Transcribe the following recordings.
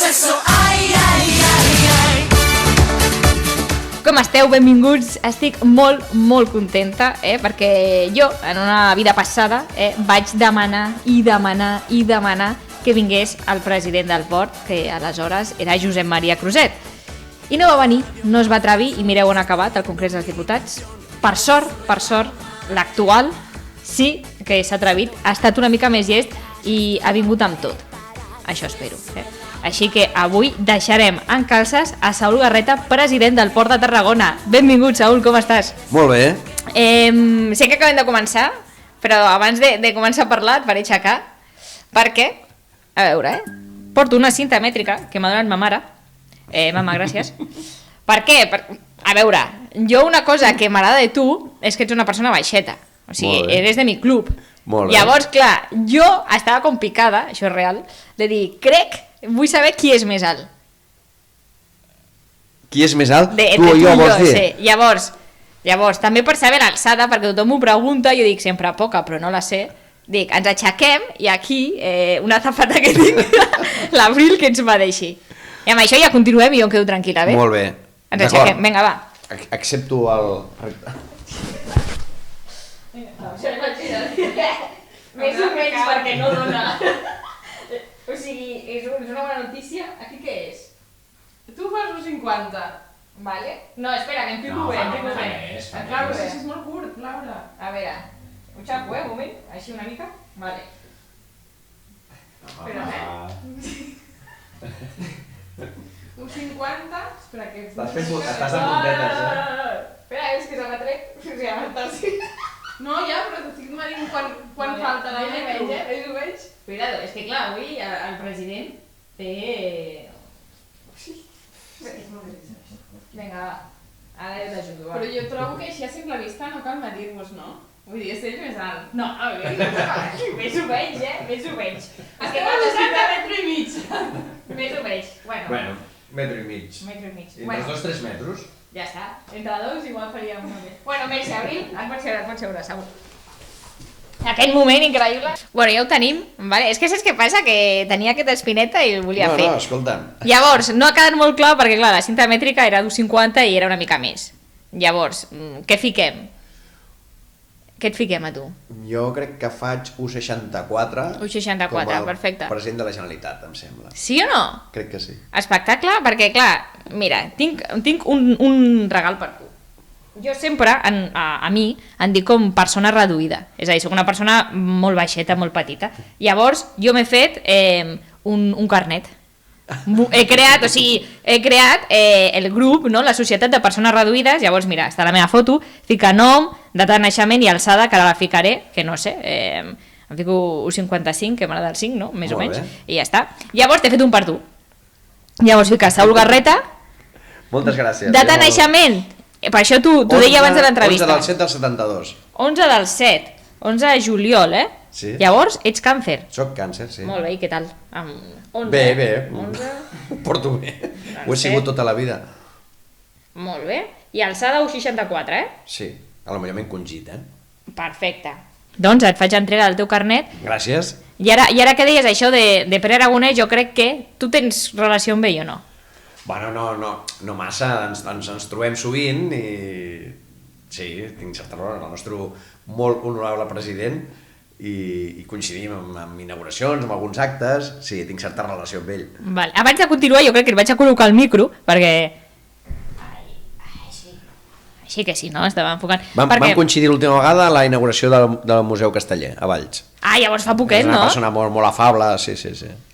Sexo, ai, ai, ai, ai. Com esteu? Benvinguts. Estic molt contenta, perquè jo, en una vida passada, vaig demanar que vingués el president del port, que aleshores era Josep Maria Cruzet. I no va venir, no es va atrevir, i mireu on ha acabat el Congrés dels Diputats. Per sort, l'actual sí que s'ha atrevit, ha estat una mica més llest i ha vingut amb tot. Això espero. Així que avui deixarem en calces a Saúl Garreta, president del Port de Tarragona. Benvingut, Saúl, com estàs? Molt bé. Sé que acabem de començar, però abans de començar a parlar et faré aixecar, perquè, a veure, porto una cinta mètrica que m'ha donat ma mare. Mama, gràcies. Per què? A veure, jo una cosa que m'agrada de tu és que ets una persona baixeta. O sigui, eres de mi club. Molt bé. Llavors, clar, jo estava com picada, això és real, de dir, vull saber qui és més alt. Qui és més alt? Tu o jo, vols dir? Sí. Llavors, també per saber l'alçada, perquè tothom m'ho pregunta, jo dic sempre poca, però no la sé. Dic, ens aixequem i aquí, una azafata que tinc, l'Abril, que ens va deixar. I amb això ja continuem i jo em quedo tranquil·la, bé? Molt bé. Ens aixequem, vinga, va. Accepto el... Més o menys perquè no dona. O sigui, és una bona notícia. Aquí què és? Tu fas un 50. Vale. No, espera, que em pico bé, Laura, si és molt curt, Laura. A veure, ho xapo, un moment, així una mica. Vale. Espera, Un 50, espera que... Estàs de puntetes, Espera, és que se m'ha tret. O sigui, m'ha No, ja, però t'estic dient quan falta la metro. Ho veig. Espera, és que clar, avui el president té... Vinga, va. Ara jo t'ajudo, va. Però jo trobo que així a simple vista no cal medir-vos, no? Vull dir, és ell més alt. No, a veure, més ho veig, més ho veig. És que necessita metro i mig. Més ho veig, Bueno, metro i mig. Metro i mig. Entre els 3 metres. Ja està, entre dos igual faríem molt bé. Bueno, Mercè, Abril, et pots seure, segur. Aquest moment increïble. Bueno, ja ho tenim, vale? És que saps què passa? Que tenia aquesta espineta i el volia fer. No, escolta'm. Llavors, no ha quedat molt clar perquè, clar, la cinta mètrica era d'1,50 i era una mica més. Llavors, què fiquem? Què et fiquem a tu? Jo crec que faig 1,64. 1,64, perfecte. Com el president de la Generalitat, em sembla. Sí o no? Crec que sí. Espectacle, perquè, clar, mira, tinc un regal per tu. Jo sempre, a mi, em dic com persona reduïda. És a dir, soc una persona molt baixeta, molt petita. Llavors, jo m'he fet un carnet. He creat el grup, no? La Societat de Persones Reduïdes. Llavors, mira, està la meva foto, fica nom, data de naixement i alçada, que ara la ficaré, que no sé, em fico 1,55, que m'agrada el 5, no? Més o menys, i ja està. Llavors t'he fet un per tu. Llavors fica Saúl Garreta. Moltes gràcies. Data de naixement, per això t'ho deia abans de l'entrevista. 11 del 7 del 72. 11 del 7, 11 de juliol, Sí. Llavors, ets càncer. Soc càncer, sí. Molt bé, i què tal? 11, Bé. 11... Ho porto bé. Ho he sigut tota la vida. Molt bé. I alçada 1,64, Sí, a lo millor m'he encongit, Perfecte. Doncs et faig entrega del teu carnet. Gràcies. I ara que deies això de Pere Aragonès, jo crec que tu tens relació amb ell o no? Bueno, no massa, ens trobem sovint i... Sí, tinc certa raó, el nostre molt honorable president i coincidim amb inauguracions, amb alguns actes, sí, tinc certa relació amb ell. Vale. Abans de continuar, jo crec que et vaig a col·locar el micro, perquè... Així que sí, no? Estava enfocant. Vam coincidir l'última vegada a la inauguració del Museu Casteller, a Valls. Llavors fa poquet, no? És una persona molt afable, sí.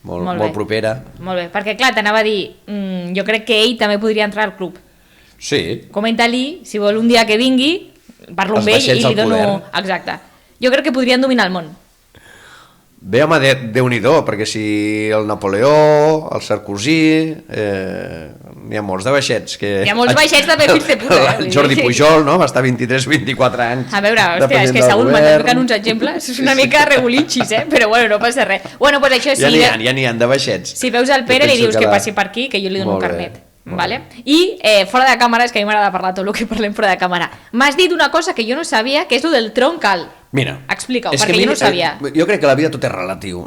Molt propera. Molt bé, perquè clar, t'anava a dir, jo crec que ell també podria entrar al club. Sí. Comenta-li, si vol un dia que vingui, parlo amb ell i li dono... Exacte. Jo crec que podrien dominar el món. Bé, home, Déu-n'hi-do, perquè si el Napoleó, el Sarkozy... N'hi ha molts de baixets que... Hi ha molts baixets de fills de puta. El Jordi Pujol, no? Va estar 23-24 anys. A veure, hòstia, és que Saúl m'està ficant uns exemples, és una mica regulitxis, però bueno, no passa res. Bueno, doncs això sí... Ja n'hi ha de baixets. Si veus el Pere li dius que passi per aquí, que jo li dono un carnet. Vale? I fora de càmera, és que a mi m'agrada parlar tot el que parlem fora de càmera. M'has dit una cosa que jo no sabia, que és el del tronc alt. Mira, Explica-ho, és que perquè jo no ho sabia. Jo crec que la vida tot és relatiu.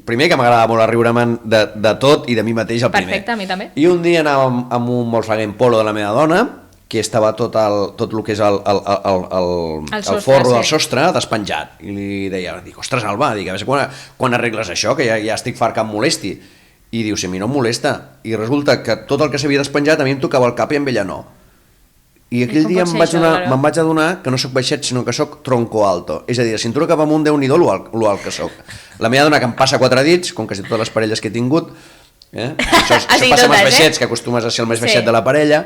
Primer que m'agrada molt riure'm de tot i de mi mateix el primer. Perfecte, a mi també. I un dia anàvem amb un Volkswagen Polo de la meva dona, que estava tot el que és el sostre, forro sí. del sostre despenjat. I li deia, ostres, Alba, dic, a veure quan arregles això, que ja estic fart que em molesti. I diu, si a mi no em molesta. I resulta que tot el que s'havia despenjat a mi em tocava el cap i amb ella no. I aquell dia me'n vaig adonar que no sóc baixet, sinó que sóc tronco alto. És a dir, la cintura cap amunt, Déu-n'hi-do lo alt que sóc. La meva dona que em passa 4 dits, com quasi totes les parelles que he tingut, això passa amb els baixets, que acostumes a ser el més baixet de la parella,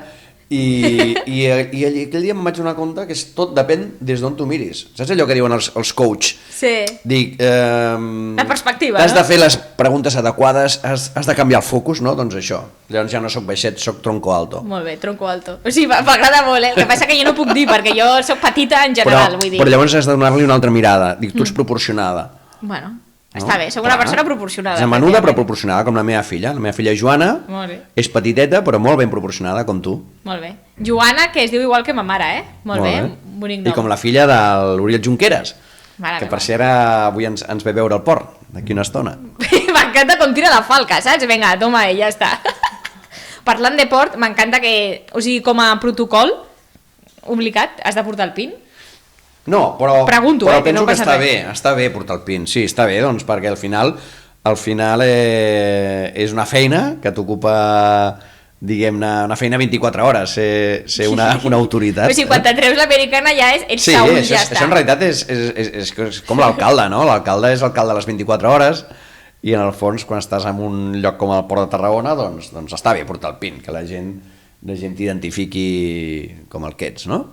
i aquell dia em vaig donar compte que tot depèn des d'on tu miris. Saps allò que diuen els coach? Sí. Dic, la perspectiva, has no? de fer les preguntes adequades, has de canviar el focus, no? Doncs això. Llavors ja no sóc baixet, sóc tronco alto. Molt bé, tronco alto. O sigui, m'agrada molt, eh? El que passa que jo no puc dir, perquè jo sóc petita en general, vull dir. Però llavors has de donar-li una altra mirada. Dic, tu ets proporcionada. Bueno, No? està bé, sóc una persona proporcionada. És menuda però proporcionada, com la meva filla. La meva filla Joana Molt bé. és petiteta però molt ben proporcionada, com tu. Molt bé. Joana, que es diu igual que ma mare, eh? Molt bé, bonic nom. I com la filla de l'Oriol Junqueras, Mare que meva. per ser avui ens ve veure al port, d'aquí una estona. M'encanta com tira la falca, saps? Vinga, toma, i ja està. Parlant de port, m'encanta que, o sigui, com a protocol obligat, has de portar el pin. No, però Pregunto, però que no penso que passa està bé portar el pin. Sí, està bé, doncs, perquè al final és una feina que t'ocupa, diguem-ne, una feina 24 hores, ser una autoritat. O sigui, quan te treus l'americana ja ets Sí, saúl, això, ja està. això en realitat és com l'alcalde, no? L'alcalde és alcalde a les 24 hores i en el fons quan estàs en un lloc com el Port de Tarragona doncs està bé portar el pin, que la gent t'identifiqui com el que ets, no?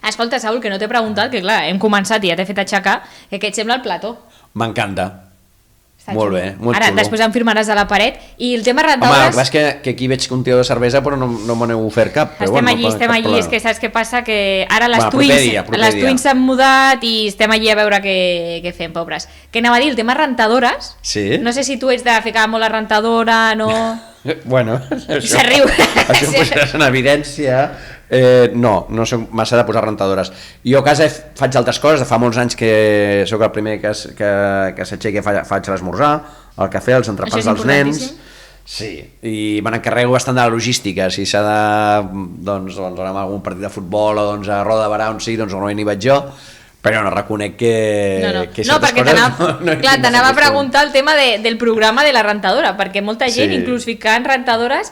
Escolta, Saúl, que no t'he preguntat, que clar, hem començat i ja t'he fet aixecar, que què et sembla el plató? M'encanta. Està Molt xulo. bé, molt Ara, xulo. després em firmaràs a la paret. I el tema Home, el rentadores... que passa és que aquí veig un tio de cervesa però no me n'heu ofert cap. Però Estem bueno, allí, no, estem cap allí, problema. és que saps què passa? Que ara les Va, proper dia. twins s'han mudat i estem allí a veure què fem, pobres. Què anava a dir? El tema rentadores, Sí. no sé si tu ets de ficar molt la rentadora, no... Bueno, Se riu. Això ho posaràs en evidència. No soc massa de posar rentadores. Jo a casa faig altres coses, fa molts anys que sóc el primer que s'aixeca i faig l'esmorzar, el cafè, els entrepans Això és dels nens. importantíssim. Sí, i me n'encarrego bastant de la logística. Si s'ha de doncs, anar a algun partit de futbol o doncs, a Roda de Barà on sí, doncs normalment hi vaig jo, però no reconec que certes perquè coses t'anava a preguntar el tema del programa de la rentadora, perquè molta gent, Sí. inclús ficant rentadores,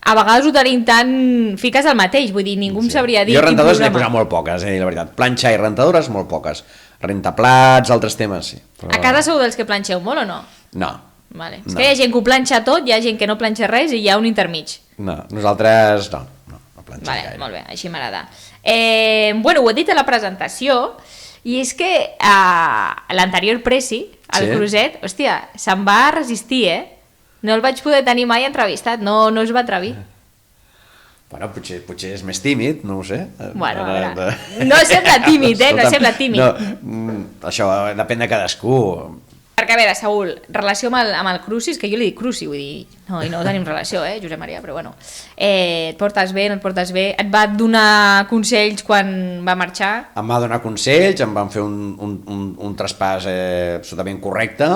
a vegades ho tenim tan... fiques el mateix, vull dir, ningú em sabria dir Jo quin rentadores n'he programa. posat molt poques, la veritat. Planxa i rentadores, molt poques. Rentaplats, altres temes, sí. Però... A casa sou dels que planxeu molt o no? No. Vale. És No. que hi ha gent que ho planxa tot, hi ha gent que no planxa res i hi ha un intermig. No, nosaltres no planxem Vale, gaire. molt bé, així m'agrada. Bueno, ho he dit a la presentació, i és que l'anterior presi, el Sí. Cruzet, hòstia, se'n va resistir, No el vaig poder tenir mai entrevistat, no es va atrevir. Bueno, potser és més tímid, no ho sé. Bueno, a veure, no sembla tímid, no sembla tímid. Això depèn de cadascú. Perquè, a veure, Saúl, relació amb el Crucis, que jo li dic Cruci, vull dir, no, i no tenim relació, Josep Maria, però bueno. Et portes bé, no et portes bé? Et va donar consells quan va marxar? Em va donar consells, em van fer un traspàs absolutament correcte,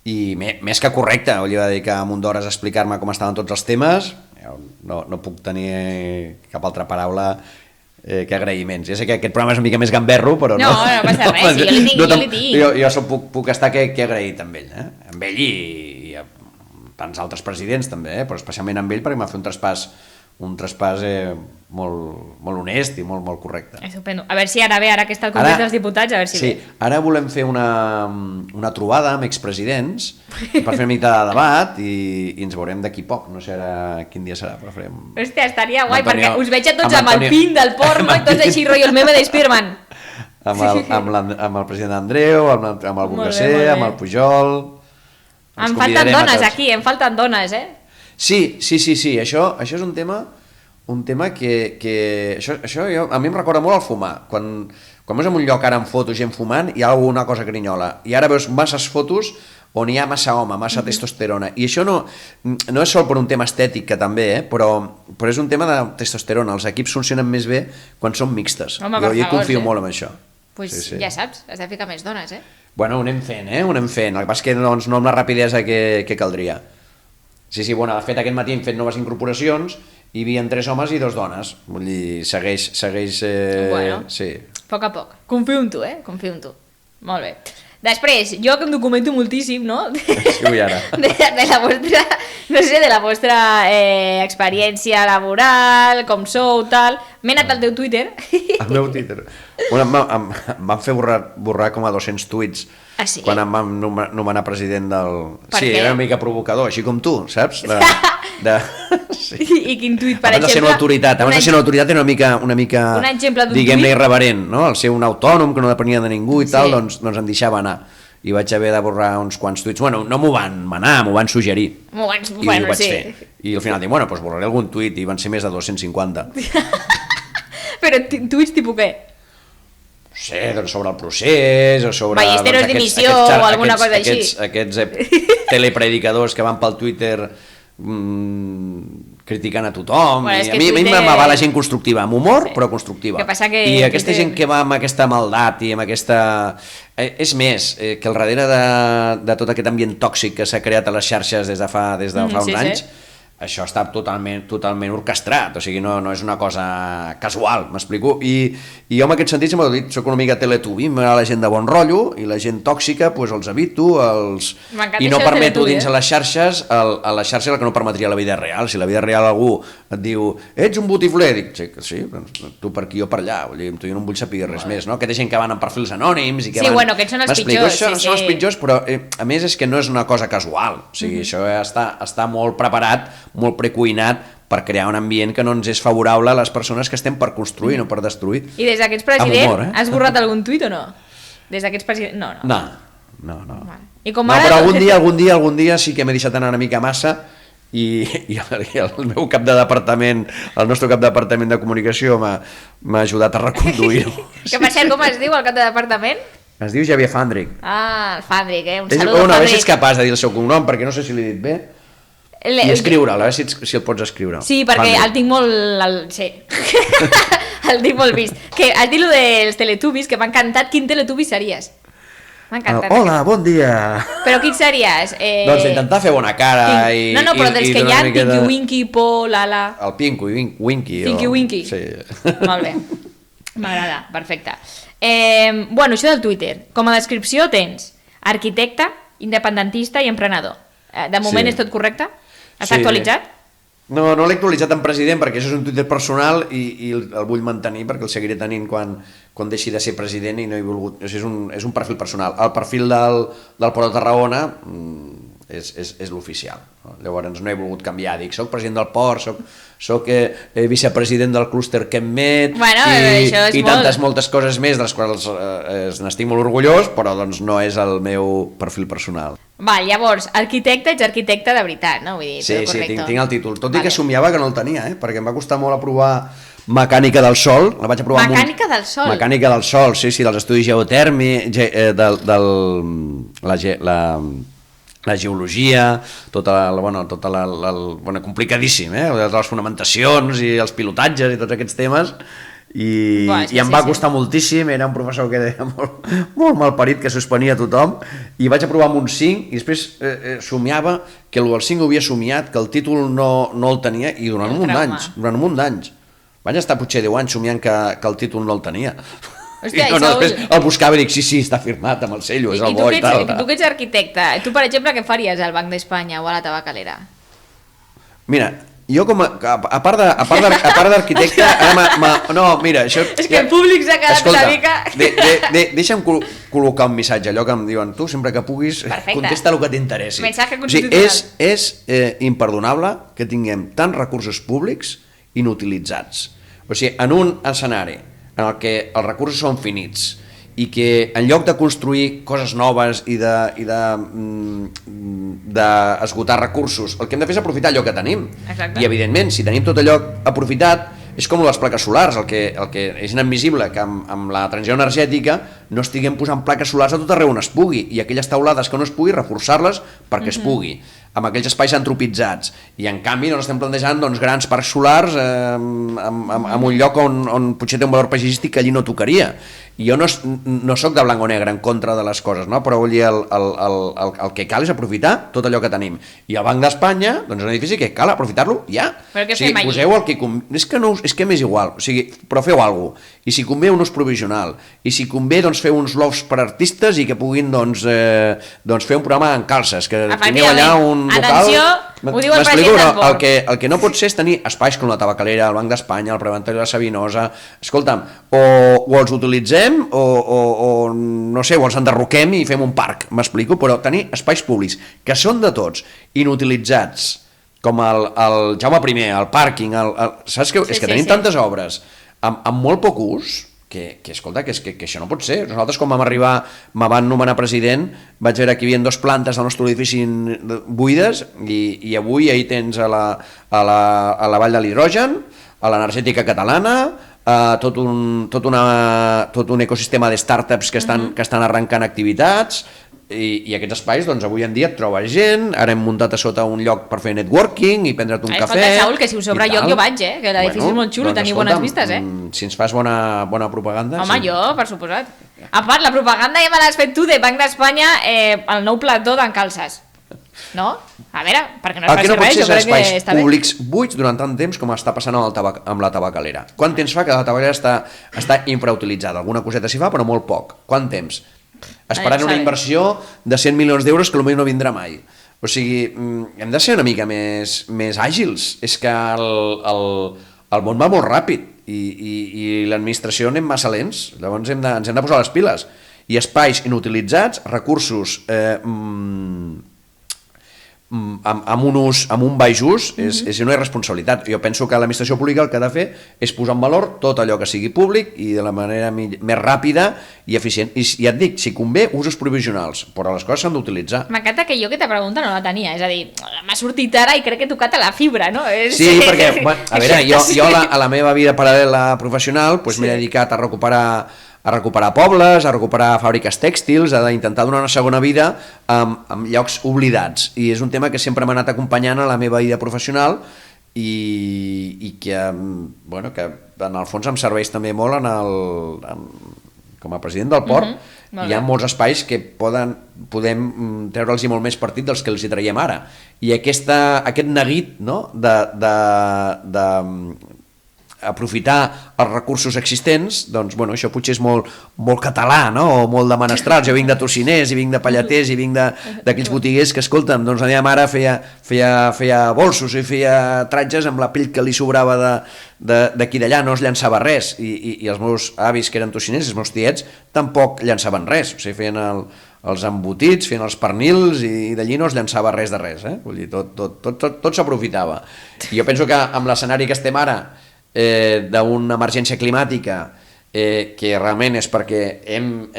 i més que correcte, li va dedicar un munt d'hores a explicar-me com estaven tots els temes. No puc tenir cap altra paraula que agraïments. Ja sé que aquest programa és una mica més gamberro, però no. No passa res, si jo li dic. Jo puc estar que agraït amb ell, amb ell i a tants altres presidents també, però especialment amb ell perquè m'ha fet un traspàs molt honest i molt correcte. Estupendo. A veure si ara que està al Congrés dels Diputats, a veure si sí, ve. ara volem fer una trobada amb expresidents per fer una mica de debat i ens veurem d'aquí poc, no sé ara quin dia serà, però farem... Hòstia, estaria guai, Antonio, perquè us veig a tots amb el pin del porno i tots així, rotllo, el meme de Spearman. Amb el president Andreu, amb el Burgasser, molt bé. amb el Pujol... Em falten dones aquí, em falten dones, Sí, això és un tema que això a mi em recorda molt el fumar. Quan vas en un lloc ara amb fotos gent fumant, hi ha alguna cosa grinyola. I ara veus masses fotos on hi ha massa home, massa testosterona. I això no és sol per un tema estètic, que també, però és un tema de testosterona. Els equips funcionen més bé quan són mixtes. Home, Jo hi per favor, confio sí. molt en això. Pues Sí, sí. ja saps, has de ficar més dones, Bueno, ho anem fent, ho anem fent. El que passa és que doncs, no amb la rapidesa que caldria. Sí, bueno, de fet aquest matí hem fet noves incorporacions i hi havia 3 homes i 2 dones. Vull dir, segueix Bueno. sí. A poc a poc. Confio en tu, confio en tu. Molt bé. Després, jo que em documento moltíssim, no? Sí, vull ara. De la vostra, no sé, de la vostra experiència laboral, com sou, tal. M'he anat al teu Twitter. El meu Twitter. Bueno, em van fer borrar com a 200 tuits Ah, sí? quan em van nomenar president del... Per Sí, què? era una mica provocador, així com tu, saps? Sí. I quin tuit, per Abans de ser exemple... una autoritat, abans de ser una autoritat era una mica Un exemple d'un diguem-ne tuit? irreverent, no? El ser un autònom que no depenia de ningú i Sí. tal, doncs em deixava anar. I vaig haver de borrar uns quants tuits. Bueno, no m'ho van manar, m'ho van suggerir. I Bueno, ho vaig sí. fer. I al final dic, bueno, doncs borraré algun tuit i van ser més de 250. Però tuits tipus què? No sé, doncs sobre el procés o sobre... Ballesteros dimissió o alguna cosa així. Aquests telepredicadors que van pel Twitter criticant a tothom. Bueno, és I que a mi Twitter- m'agrada la gent constructiva, amb humor, Sí. però constructiva. Que passa que I aquesta Twitter- gent que va amb aquesta maldat i amb aquesta... És més, que al darrere de tot aquest ambient tòxic que s'ha creat a les xarxes des de fa uns sí, anys, sí. això està totalment orquestrat, o sigui, no és una cosa casual, m'explico? I jo en aquest sentit sempre ho he dit, soc una mica teletubi, m'agrada la gent de bon rotllo i la gent tòxica, doncs els evito, M'encanta i no això de permeto Teletubby, dins a les xarxes, a les xarxes el que no permetria a la vida real. Si a la vida real algú et diu, ets un botifler, dic, sí, doncs, tu per aquí jo per allà, vull dir, amb tu jo no em vull saber res més, no? Aquesta gent que van amb perfils anònims i que Sí, van... bueno, aquests són els M'explico? pitjors, Això sí, són els sí. pitjors, però a més és que no és una cosa casual, o sigui, això està molt preparat, molt precuinat per crear un ambient que no ens és favorable a les persones que estem per construir, no per destruir. I des d'aquests president, Amb humor, has borrat algun tuit o no? Des d'aquests president... No. No. Vale. I com No, ara... però algun dia sí que m'he deixat anar una mica massa i el meu cap de departament, el nostre cap de departament de comunicació m'ha ajudat a reconduir-ho. Que per cert, com es diu el cap de departament? Es diu Javier Fandric. Ah, el Fandric, Un És, saludo, a veure si Fandric. ets capaç de dir el seu cognom, perquè no sé si l'he dit bé. I escriure'l, a veure si el pots escriure. Sí, perquè el tinc molt... Sí. El tinc molt vist. Que has dit lo dels Teletubbies, que m'ha encantat. Quin Teletubby series? M'ha encantat. Hola, bon dia. Però quin series? Doncs intentar fer bona cara i... No, però dels que hi donar ha, una miqueta- Tinky Winky, Po, Lala... El Winky. Tinky Winky. Sí. Molt bé. M'agrada, perfecte. Bueno, això del Twitter. Com a descripció tens arquitecte, independentista i emprenedor. De moment Sí. és tot correcte? Està Sí. actualitzat? No l'he actualitzat en president perquè això és un Twitter personal i el vull mantenir perquè el seguiré tenint quan deixi de ser president i no he volgut... O sigui, és un perfil personal. El perfil del Port de Tarragona és l'oficial. No? Llavors no he volgut canviar. Dic, soc president del Port, soc vicepresident del clúster Kenmet Bueno, això és i molt. moltes coses més de les quals n'estic molt orgullós, però doncs no és el meu perfil personal. Val, llavors, arquitecte, ets arquitecte de veritat, no? Vull dir, Sí, tot correcte. tinc el títol. Tot i Vale. que somiava que no el tenia, perquè em va costar molt aprovar Mecànica del Sol. La vaig aprovar Mecànica del Sol? Mecànica del Sol, sí, dels estudis geotèrmics, la geologia, complicadíssim, de les fonamentacions i els pilotatges i tots aquests temes, i em va costar moltíssim. Era un professor que deia molt malparit, que suspenia tothom, i vaig aprovar amb un 5 i després somiava que el 5 ho havia somiat, que el títol no el tenia, i durant un munt d'anys vaig estar potser 10 anys somiant que el títol no el tenia. Hòstia, I després el buscava i dic, sí, està firmat amb el cello, és el bo i tal. Tu que ets arquitecte, tu per exemple què faries al Banc d'Espanya o a la tabacalera? Mira, jo a part d'arquitecte, no, mira, això... És que el públic s'ha quedat una mica... Deixa'm col·locar un missatge, allò que em diuen, tu sempre que puguis, contesta el que t'interessi. Mensaje constitucional. O sigui, és imperdonable que tinguem tants recursos públics inutilitzats. O sigui, en un escenari en el que els recursos són finits i que en lloc de construir coses noves i d'esgotar recursos, el que hem de fer és aprofitar allò que tenim. Exacte. I evidentment, si tenim tot allò aprofitat, És com les plaques solars, el que és inadmissible que amb la transició energètica no estiguem posant plaques solars a tot arreu on es pugui, i aquelles taulades que no es pugui, reforçar-les perquè es pugui, amb aquells espais antropitzats. I en canvi estem plantejant grans parcs solars en un lloc on potser té un valor paisatgístic que allí no tocaria. I jo no soc de blanc o negre en contra de les coses, no? Però vull dir, el que cal és aprofitar tot allò que tenim. I el Banc d'Espanya, és un edifici que cal aprofitar-lo ja. Però què fem allí? Poseu el que... És que m'és igual, però feu alguna cosa. I si convé un ús provisional, i si convé feu uns lofts per artistes i que puguin fer un programa en calces, que tingueu allà un local... Atenció, ho diu el president del Port. El que no pot ser és tenir espais com la Tabacalera, el Banc d'Espanya, el Preventori de la Sabinosa. Escolta'm, o els utilitzem o no sé, o els enderroquem i fem un parc, m'explico, però tenir espais públics que són de tots, inutilitzats, com el Jaume I, el pàrquing, saps què? És que tenim tantes obres amb molt poc ús que escolta, que això no pot ser. Nosaltres quan vam arribar, me van nomenar president, vaig veure que hi havia 2 plantes del nostre edifici buides i avui ahir tens a la Vall de l'Hidrogen, a l'energètica catalana, tot un ecosistema de startups que estan arrencant activitats, i aquests espais, avui en dia et trobes gent, ara hem muntat a sota un lloc per fer networking i prendre't un cafè. Escolta, Saúl, que si us sobra lloc jo vaig, que l'edifici és molt xulo i teniu bones vistes, Si ens fas bona propaganda... Home, jo, per suposat. A part, la propaganda ja me l'has fet tu de Banc d'Espanya, el nou plató d'en Calces. No? A veure, perquè no es faci res, jo crec que està bé. El que no pot ser és espais públics buits durant tant temps com està passant amb la tabacalera. Quant temps fa que la tabacalera està infrautilitzada? Alguna coseta s'hi fa, però molt poc. Quant temps? Esperant una inversió de 100 milions d'euros que potser no vindrà mai. O sigui, hem de ser una mica més àgils. És que el món va molt ràpid i l'administració anem massa lents. Llavors ens hem de posar les piles. I espais inutilitzats, recursos amb un baix ús és una irresponsabilitat. Jo penso que l'administració pública el que ha de fer és posar en valor tot allò que sigui públic i de la manera més ràpida i eficient. I ja et dic, si convé, usos provisionals, però les coses s'han d'utilitzar. M'encanta que jo aquesta pregunta no la tenia, és a dir, m'ha sortit ara i crec que he tocat a la fibra, no? Sí, perquè, a veure, jo a la meva vida paral·lela professional m'he dedicat a recuperar pobles, a recuperar fàbriques tèxtils, a intentar donar una segona vida en llocs oblidats. I és un tema que sempre m'ha anat acompanyant a la meva vida professional i que en el fons em serveix també molt com a president del port. Hi ha molts espais que podem treure'ls molt més partit dels que els hi traiem ara. I aquest neguit de aprofitar els recursos existents, doncs això potser és molt català, o molt de menestrals. Jo vinc de tociners, i vinc de palleters, i vinc d'aquells botiguers que, escolta'm, doncs la meva mare feia bolsos i feia tratges amb la pell que li sobrava d'aquí d'allà, no es llançava res, i els meus avis que eren tociners, els meus tiets, tampoc llançaven res, o sigui, feien els embotits, feien els pernils, i d'allí no es llançava res de res, vull dir, tot s'aprofitava. I jo penso que amb l'escenari que estem ara, d'una emergència climàtica que realment és perquè hem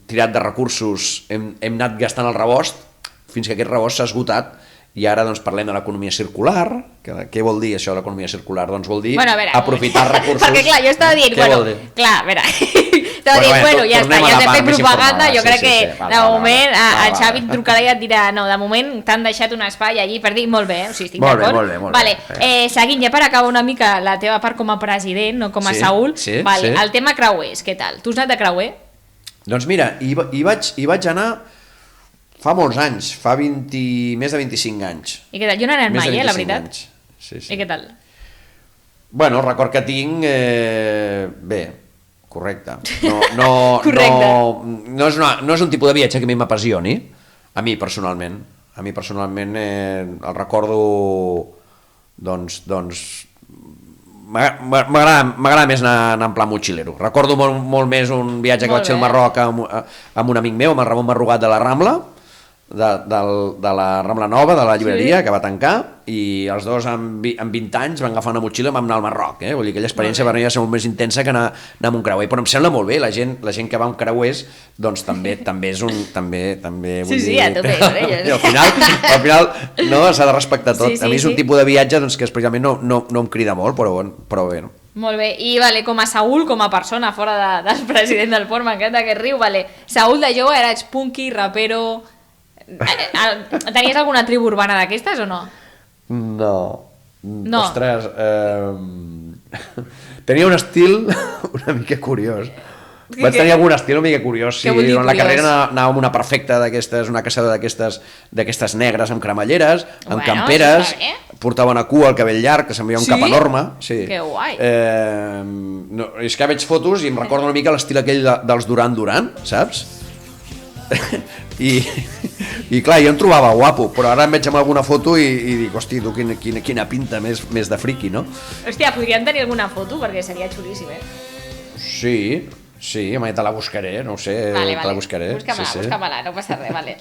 tirat de recursos, hem anat gastant el rebost fins que aquest rebost s'ha esgotat, i ara parlem de l'economia circular. Què vol dir això de l'economia circular? Doncs vol dir aprofitar recursos. Perquè clar, jo estava dient, clar, a veure, estava dient, ja està, ja has de fer propaganda, jo crec que de moment el Xavi et trucarà i et dirà, no, de moment t'han deixat un espai allí per dir, molt bé, o sigui, estic d'acord. Molt bé. Seguint, ja per acabar una mica la teva part com a president, no com a Saúl, el tema creuers, què tal? Tu has anat de creuer? Doncs mira, hi vaig anar fa molts anys, fa més de 25 anys. I què tal? Jo no he anat mai, la veritat. Sí. I què tal? Bueno, el record que tinc, bé, correcte. Correcte. No és un tipus de viatge que a mi m'apassioni, a mi personalment. A mi personalment el recordo, doncs m'agrada més anar en plan motxilero. Recordo molt més un viatge que vaig fer al Marroc amb un amic meu, amb el Ramon Marrugat de la Rambla, de la Rambla Nova, de la llibreria, que va tancar, i els dos amb 20 anys van agafar una motxilla i vam anar al Marroc. Vull dir, aquella experiència per mi va ser molt més intensa que anar amb un creuer. Però em sembla molt bé, la gent que va amb creuers doncs també és un... També, vull dir, a tope, i al final no, s'ha de respectar tot. A mi és un tipus de viatge doncs, que especialment no em crida molt, però bé, no? Molt bé, i vale, com a Saúl, com a persona fora del president del Port, m'encanta que riu, vale. Saúl de jove eres punky, rapero... Tenies alguna tribu urbana d'aquestes o no? No. Ostres, tenia un estil una mica curiós. Vaig tenir algun estil una mica curiós, sí. En la carrera anàvem una perfecta d'aquestes, una caçadora d'aquestes negres amb cremalleres, amb camperes, portava una cua al cabell llarg, que semblava un cap enorme. Sí. Que guai. És que veig fotos i em recorda una mica l'estil aquell dels Duran Duran, saps? I clar, jo em trobava guapo, però ara em veig amb alguna foto i dic, hosti, tu quina pinta més de friqui, no? Hòstia, podríem tenir alguna foto perquè seria xulíssim, Sí, home, te la buscaré, no ho sé, vale. te la buscaré. Busca-me-la, no passa res, vale.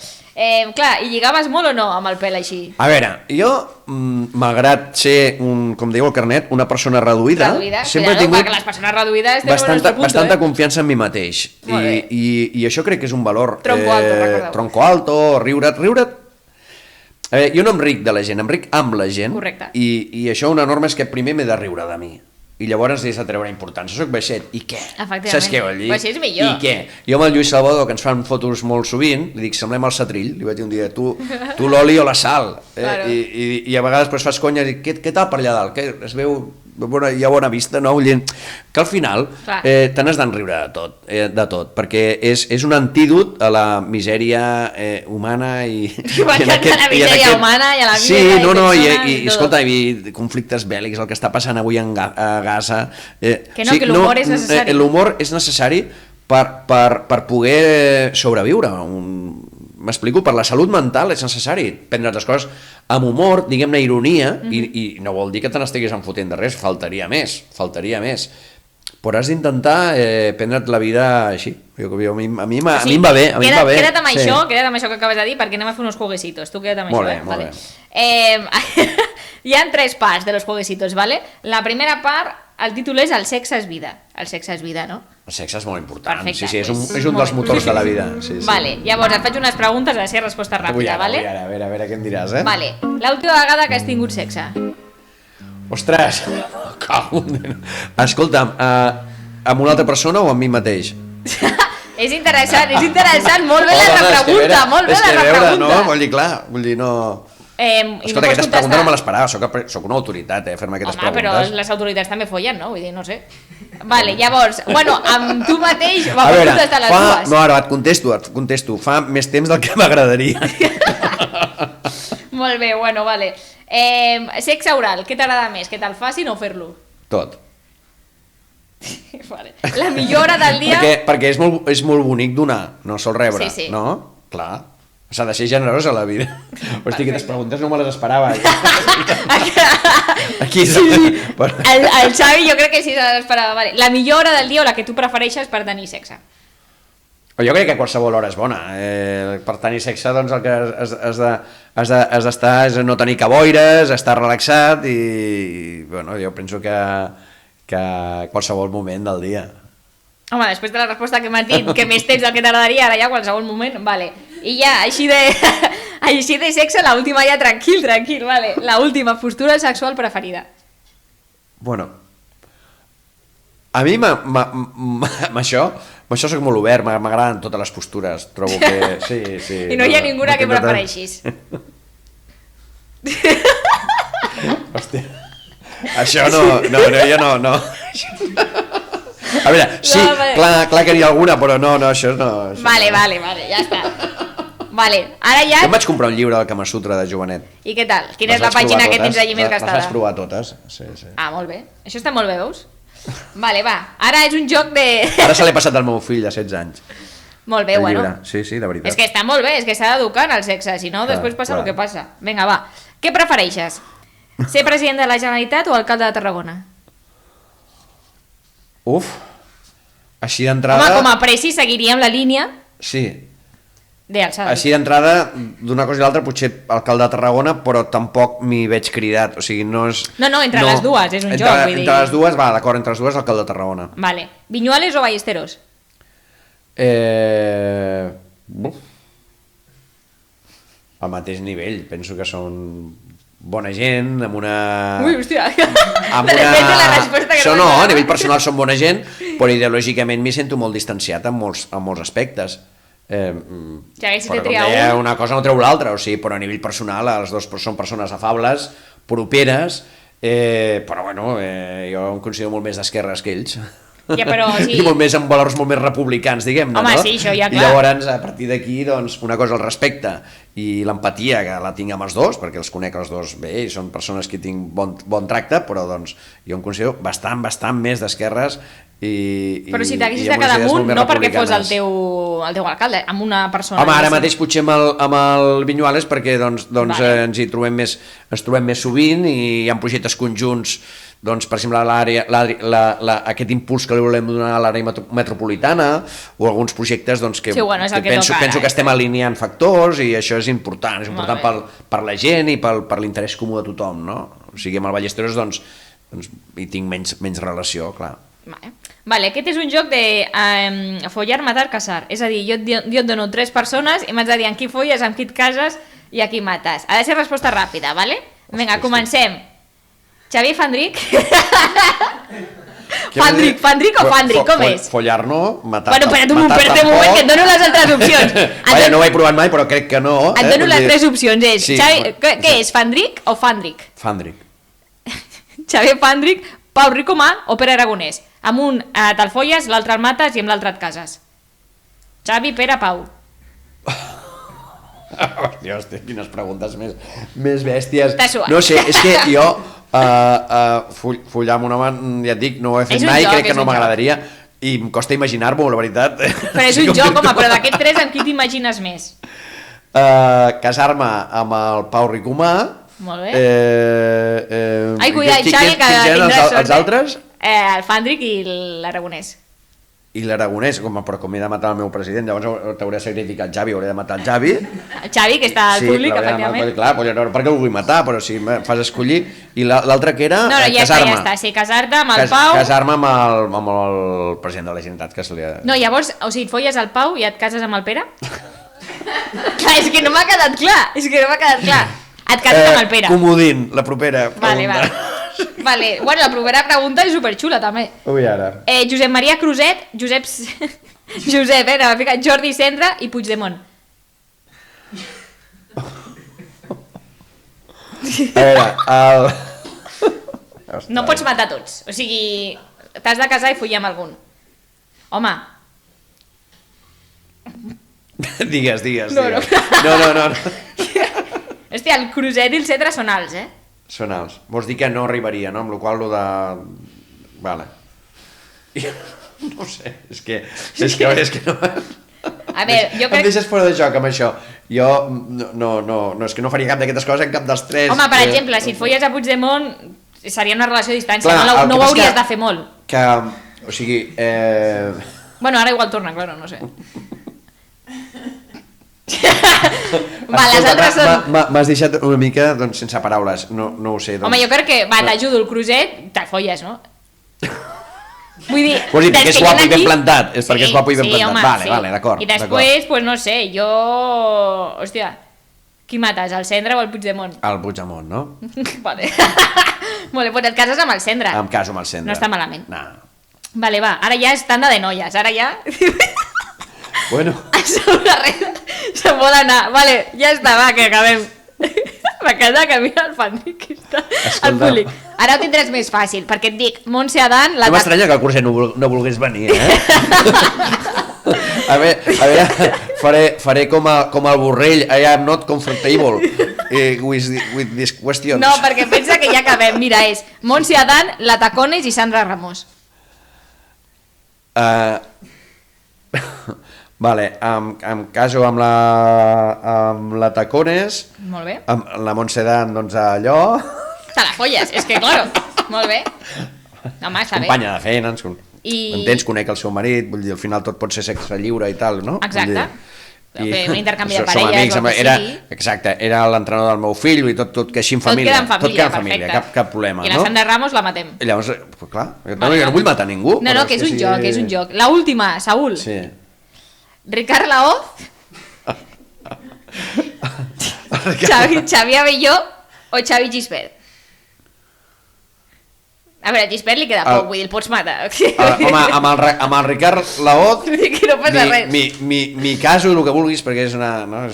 Clar, i lligaves molt o no amb el pèl així? A veure, jo, malgrat ser, com diu el carnet, una persona reduïda, sempre he tingut perquè les persones reduïdes tenen bastanta confiança en mi mateix. I això crec que és un valor. Tronco alto, recordeu. Tronco alto, riure't. Jo no em ric de la gent, em ric amb la gent. Correcte. I això una norma és que primer m'he de riure de mi. I llavors és a treure importància. Soc baixet, i què? Efectivament. Saps què vol dir? Però així és millor. I què? Jo amb el Lluís Salvador, que ens fan fotos molt sovint, li dic, semblem el Satrill, li vaig dir un dia, tu l'oli o la sal. Claro. I a vegades pues, fas conya i dic, què tal per allà dalt? Es veu, hi ha bona vista, no? Que al final te n'has d'enriure de tot, perquè és un antídot a la misèria humana i... M'encanta la misèria humana i a la vida sí, i escolta, hi conflictes bèl·lics, el que està passant avui a Gaza... Que l'humor és necessari. L'humor és necessari per poder sobreviure. M'explico, per la salut mental és necessari prendre les coses amb humor, diguem-ne ironia, i no vol dir que te n'estiguis enfotent de res, faltaria més. Però has d'intentar prendre't la vida així. A mi em va bé. Queda't amb això que acabes de dir, perquè anem a fer uns jueguecitos. Tu queda't amb això, molt bé. Hi ha 3 parts de los jueguecitos, ¿vale? La primera part, el títol és El sexe és vida. El sexe és vida, no? El sexe és molt important. Perfecte, sí, és un dels motors de la vida. Sí. Vale, llavors et faig unes preguntes a ser resposta ràpida, vale? A veure què em diràs, Vale, l'última vegada que has tingut sexe. Ostres, escolta'm, amb una altra persona o amb mi mateix? És interessant, molt bé la repregunta, molt bé la repregunta. No, vull dir, no... Escolta, aquestes preguntes no me les esperava, soc una autoritat, fer-me aquestes preguntes. Però les autoritats també follen, no? Vull dir, no sé. Vale, llavors, amb tu mateix... A veure, no, ara et contesto, fa més temps del que m'agradaria. Molt bé, vale. Sexe oral, què t'agrada més? Que te'l facin o fer-lo? Tot. Vale. La millor hora del dia... Perquè és molt bonic donar, no sol rebre, sí. no? Clar. S'ha de ser generós a la vida. Hosti, aquestes preguntes no me les esperava. Aquí sí. El Xavi jo crec que sí se les esperava. Vale. La millor hora del dia o la que tu prefereixes per tenir sexe? Jo crec que qualsevol hora és bona. Per tenir sexe, doncs, el que has d'estar és no tenir caboires, estar relaxat i jo penso que qualsevol moment del dia. Home, després de la resposta que m'has dit, que més temps del que t'agradaria, ara ja qualsevol moment, vale. I ja, així de sexe, l'última ja tranquil, vale. L'última, postura sexual preferida. Bueno, a mi amb això soc molt obert, m'agraden totes les postures, trobo que sí. I no hi ha ninguna que prefereixis. Hòstia, això jo no. A veure, sí, clar que n'hi ha alguna, però no, això no... Vale, ja està. Vale, ara ja... Jo em vaig comprar un llibre del Kama Sutra de jovenet. I què tal? Quina és la pàgina que tens allí més gastada? Les vaig provar totes, sí. Ah, molt bé. Això està molt bé, veus? Vale, va. Ara és un joc de... Ara se l'he passat al meu fill, de 16 anys. Molt bé, bueno. Sí, de veritat. És que està molt bé, és que s'ha d'educar en el sexe, si no, després passa el que passa. Vinga, va. Què prefereixes? Ser president de la Generalitat o alcalde de Tarragona? Així d'entrada... Home, com a preci seguiríem la línia. Sí. d'alçada. Així d'entrada, d'una cosa i l'altra, potser alcalde de Tarragona, però tampoc m'hi veig cridat. O sigui, no és... No, entre les dues, és un joc, vull dir. Entre les dues, va, d'acord, entre les dues, alcalde de Tarragona. Vale. Viñuales o Ballesteros? Al mateix nivell, penso que són bona gent, amb una... Ui, hòstia. Amb Depèn de la resposta que no, m'agrada. a nivell personal són bona gent, però ideològicament m'hi sento molt distanciat en molts aspectes. Si haguessis de Però com triar deia, un... una cosa no treu l'altra, o sigui, però a nivell personal els dos són persones afables, properes, però bueno, jo em considero molt més d'esquerres que ells. Ja, però sí. I molt més amb valors molt més republicans, diguem-ne, Home, no? sí, això ja, I clar. llavors, a partir d'aquí, doncs, una cosa el respecte i l'empatia, que la tinc amb els dos, perquè els conec els dos bé, i són persones que tinc bon tracte, però doncs, jo em considero bastant més d'esquerres però si t'haguessis de quedar amb un, no perquè fos el teu alcalde, amb una persona... Home, ara mateix potser amb el Viñuales perquè doncs Vale. ens trobem més sovint i hi ha projectes conjunts, doncs, per exemple, aquest impuls que li volem donar a l'àrea metropolitana o alguns projectes doncs, que, Sí, bueno, és el que toca ara, penso que estem alineant factors i això és important Molt per la gent i per l'interès comú de tothom, no? O sigui, amb el Ballesteros doncs hi tinc menys relació, clar. Vale, aquest és un joc de follar, matar, casar. És a dir, jo et dono 3 persones i m'has de dir amb qui folles, amb qui et cases i a qui mates. Ha de ser resposta ràpida, vale? Vinga, comencem. Xavier Fandric. Fandric o Fandric, com és? Follar no, matar Bueno, espera't un moment, que et dono les altres opcions. Vaja, no ho he provat mai, però crec que no. Et dono les 3 opcions. Sí, què és, Fandric o Fandric? Fandric. Xavier Fandric, Pau Ricomà o Pere Aragonès. Amb un te'l folles, l'altre el mates i amb l'altre et cases. Xavi, Pere, Pau. Hòstia, quines preguntes més bèsties. T'ha suat. No sé, és que jo follar amb un home, ja et dic, no ho he fet mai, crec que no m'agradaria i em costa imaginar-m'ho, la veritat. Però és un joc, home, però d'aquests 3 amb qui t'imagines més? Casar-me amb el Pau Ricomà. Molt bé. Ai, cuidat, Xavi, que tindràs sort. Els altres? El Fandric i l'Aragonès. I l'Aragonès, però com he de matar el meu president, llavors t'hauré sacrificat el Javi, hauré de matar el Javi. El Xavi, que està al públic, efectivament. Clar, per què el vull matar, però si em fas escollir. I l'altre que era No, ja casar-me. està, sí, casar-te amb el Pau. Casar-me amb el president de la Generalitat, que se li ha... No, llavors, o sigui, et folles el Pau i et cases amb el Pere? Clar, és que no m'ha quedat clar, Et cases amb el Pere. Comodín, la propera pregunta. Vale, bueno, la propera pregunta és superxula, també. Ui, ara. Josep Maria Cruzet, Josep, m'ha ficat Jordi Cendra i Puigdemont. A veure, No pots matar tots, o sigui, t'has de casar i follar amb algun. Home, Digues. No. Hòstia, el Cruzet i el Cendra són alts, Són alts. Vols dir que no arribaria, no? Amb la qual cosa de... Vale. No sé, és que no... A veure, jo crec... Em deixes fora de joc amb això. Jo no, és que no faria cap d'aquestes coses en cap dels 3. Home, per exemple, si et folles a Puigdemont seria una relació a distància, Clar, no ho hauries de fer molt. Que, o sigui... Bueno, ara igual torna, claro, no sé. Va, les altres són... M'has deixat una mica doncs, sense paraules, no ho sé. Doncs... Home, jo crec que, t'ajudo, el Cruzet, te'l folles, no? Vull dir... Vols dir, perquè és guapo i ben plantat, és perquè és guapo i ben plantat. Home, vale, d'acord. I després, pues no sé, jo... Hòstia, qui mates, el Cendra o el Puigdemont? El Puigdemont, no? Vale. Molt bé, doncs et cases amb el Cendra. Em caso amb el Cendra. No està malament. No. Vale, va, ara ja és tanda de noies, ara ja... Bueno. Se vol anar. Vale, ja està, va, que acabem. Va quedar que mira el Fandric que està al públic. Ara ho tindràs més fàcil, perquè et dic, Montse Adán... No m'estranya que el Curset no volgués venir, A veure, faré com el Borrell, I am not comfortable with these questions. No, perquè pensa que ja acabem. Mira, és Montse Adán, la Tacones i Sandra Ramos. Vale, em caso amb la Tacones. Molt bé. Amb la Montse Dan, doncs allò... Te la folles, és que claro. Molt bé. Home, està bé. Companya de feina, I... entens, conec el seu marit, vull dir, al final tot pot ser sexe lliure i tal, no? Exacte. fer un intercanvi de som parelles amics, o el que era, sigui. exacte, era l'entrenador del meu fill i tot que així en família. Tot queda en família, perfecte. cap problema. I la Sandra Ramos la matem. I llavors, pues clar, jo no vull matar ningú. No, que és un joc, és un joc. La última, Saúl. Sí. Ricard Laoz, Xavi Abelló o Xavi Gispert? A veure, a Gispert li queda poc, vull dir, el pots matar. Home, amb el Ricard Laoz, Que no passa res. mi caso el que vulguis perquè és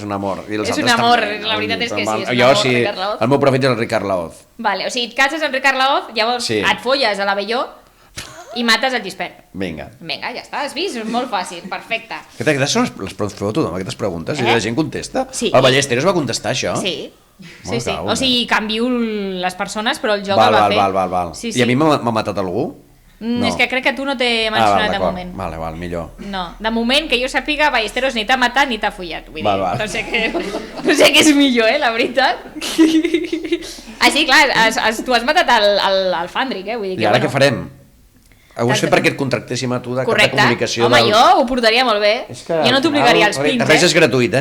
un amor. I els És un altres amor, també, la veritat és que sí, és un jo, amor, sí, Ricard Laoz. el meu preferit és el Ricard Laoz. Vale, o sigui, et cases amb Ricard Laoz, llavors Sí. et folles a l'Abelló i mates el Gispert. Vinga. Vinga, ja està, has vist? És molt fàcil, perfecte. Aquestes són les feu tothom, aquestes preguntes, i la gent contesta. Sí. El Ballesteros va contestar això? Sí. Sí, Me'n sí. cago, O sigui, canvio les persones, però el joc Val, el va val, fer. val. Sí, I a mi m'ha matat algú? És que crec que tu no t'he mencionat de moment. Val, millor. No, de moment, que jo sàpiga, Ballesteros ni t'ha matat ni t'ha follat. Vull dir, Val. No sé què és millor, la veritat. Ah, sí, clar, tu has matat el Fandric, Vull dir I ara què farem? Ho has fet perquè et contractéssim a tu de cap de Correcte. comunicació. Home, jo ho portaria molt bé. Jo no t'obligaria als pins, Res és gratuït,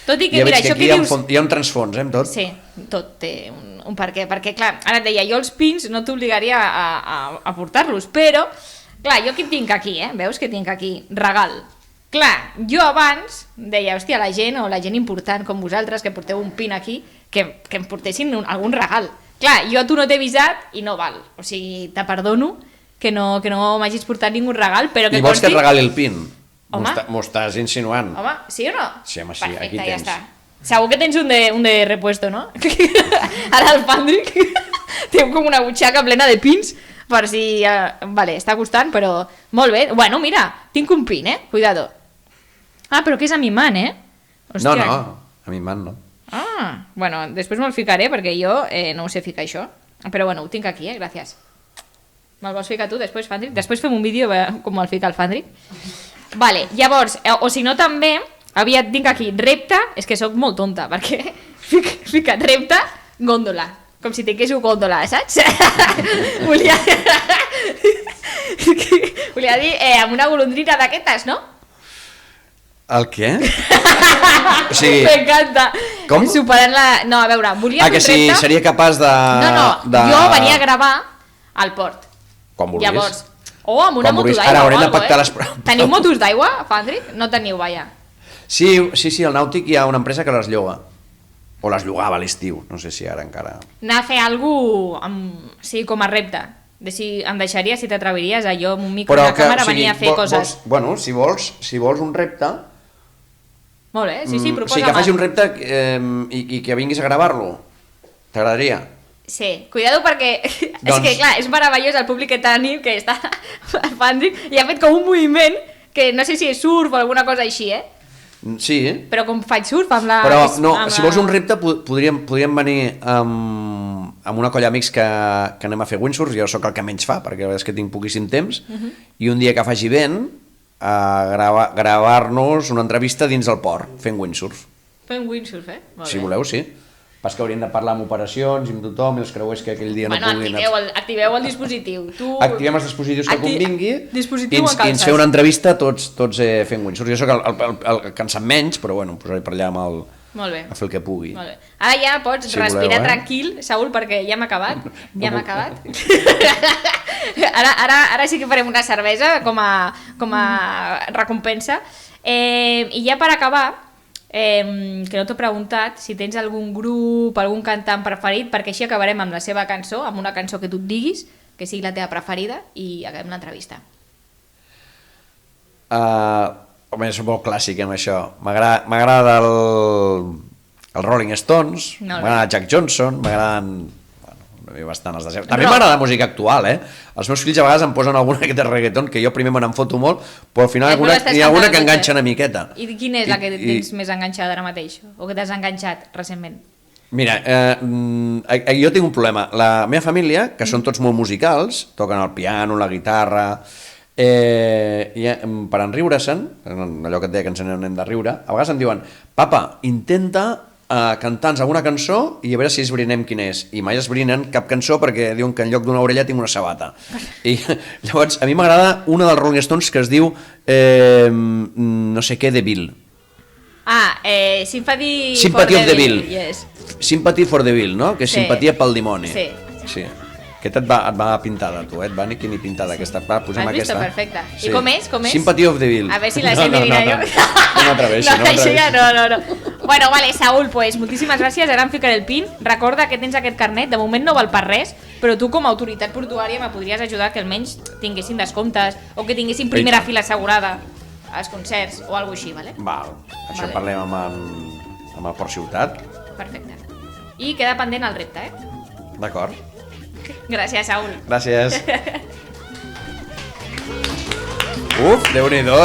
Tot i I que, ja mira, veig que això aquí que dius... hi ha un transfons, amb tot. Sí, tot té un per què. Perquè, clar, ara et deia, jo els pins no t'obligaria a portar-los, però, clar, jo què tinc aquí, Veus que tinc aquí? Regal. Clar, jo abans deia, hòstia, la gent o la gent important com vosaltres que porteu un pin aquí, que em portessin algun regal. Clar, jo a tu no t'he avisat i no val. O sigui, te perdono que no m'hagis portat ningú regal, però que I vols que consti... et regali el pin? Home. M'ho estàs insinuant. Home, sí o no? Sí, home, sí, Perfecte, aquí ja tens. està. Segur que tens un de repuesto, no? Ara el Fandric té com una butxaca plena de pins per si... Vale, està costant, però molt bé. Bueno, mira, tinc un pin, Cuidado. Ah, però que és a mi man, Hòstia. No, a mi man no. Ah, bueno, després me'l ficaré perquè jo no ho sé ficar això. Però bueno, ho tinc aquí, gràcies. Me'l vols ficar tu després, Fandric? Després fem un vídeo com el fica el Fandric. Vale, llavors, o si no també, tinc aquí repte, és que sóc molt tonta, perquè ficat repte, gòndola. Com si tingués un gòndola, saps? Volia dir amb una golondrina d'aquestes, no? El què? O sigui... M'encanta. Com? Superant la... No, a veure, volia fer que un si repte... seria capaç de... No, jo venia a gravar al port. Quan vulguis. Llavors, o amb una Quan moto vulguis. d'aigua Ara o haurem de algo, pactar les... Teniu motos d'aigua, Fandric? No teniu, vaja. Sí, al Nàutic hi ha una empresa que les lloga. O les llogava a l'estiu, no sé si ara encara... Anar a fer alguna cosa, sí, com a repte. De si em deixaries, si t'atreviries a jo amb un micro i una càmera venir a fer coses. Bueno, si vols un repte... Molt bé, sí, O proposa sigui, que faci un repte i que vinguis a gravar-lo. T'agradaria? Sí, cuidado perquè és que clar, és meravellós el públic que tenim que està al Fandric i ha fet com un moviment que no sé si és surf o alguna cosa així, Sí, però com faig surf amb la... però no, amb si vols un repte podríem venir amb una colla d'amics que anem a fer windsurf. Jo sóc el que menys fa perquè la veritat és que tinc poquíssim temps i un dia que faci vent a gravar-nos una entrevista dins del port fent windsurf. Fent windsurf, Molt Si bé. voleu, sí. Pas que hauríem de parlar amb operacions i amb tothom i els creuers que aquell dia Bueno, no puguin... activeu el dispositiu. Activem els dispositius que convingui dispositiu i en ens calces. feu una entrevista tots fent windsurf. Jo sóc el que en sap menys, però bueno, em posaré per allà amb Molt bé. a fer el que pugui. Molt bé. Ara ja pots Si voleu, respirar tranquil, Saúl, perquè ja hem acabat. Ja hem acabat. Ara sí que farem una cervesa com a recompensa. I ja per acabar, que no t'he preguntat si tens algun grup, algun cantant preferit, perquè així acabarem amb la seva cançó, amb una cançó que tu et diguis, que sigui la teva preferida, i acabem l'entrevista. Home, és molt clàssic amb això. M'agrada el Rolling Stones, Molt bé. m'agrada Jack Johnson, m'agraden bastant els de sempre. També Rock. m'agrada la música actual, Els meus fills a vegades em posen alguna de reggaeton, que jo primer me n'enfoto molt, però al final Després hi ha l'estàs alguna cantant que al enganxa cotxe. una miqueta. I quina és la que tens més enganxada ara mateix? O que t'has enganxat recentment? Mira, jo tinc un problema. La meva família, que són tots molt musicals, toquen el piano, la guitarra, per enriure-se'n, allò que et deia que ens n'anem de riure, a vegades em diuen, papa, intenta cantar-nos alguna cançó i a veure si esbrinem quina és. I mai esbrinen cap cançó perquè diuen que en lloc d'una orella tinc una sabata. I llavors, a mi m'agrada una dels Rolling Stones que es diu no sé què de Bill. Sympathy Sympathy for of the Bill. Yes. Sympathy for the Bill, no? Que és Sí. simpatia pel dimoni. Sí. Sí. Aquest et va pintada, tu, et va ni pintada aquesta. Va, posem Has vist? aquesta. Perfecte. I com és? Sympathy of the Bill. A veure si la gent no, dirà no, jo. No m'atreveixi, no això ja m'atreveixi. no. Bueno, vale, Saúl, pues moltíssimes gràcies. Ara em ficaré el pin. Recorda que tens aquest carnet. De moment no val per res, però tu com a autoritat portuària me podries ajudar que almenys tinguessin descomptes o que tinguessin primera fila assegurada als concerts o alguna així, vale? Val, això Vale. parlem amb el Port Ciutat. Perfecte. I queda pendent el repte, D'acord. Gràcies, Saúl. Gràcies. Uf, Déu-n'hi-do,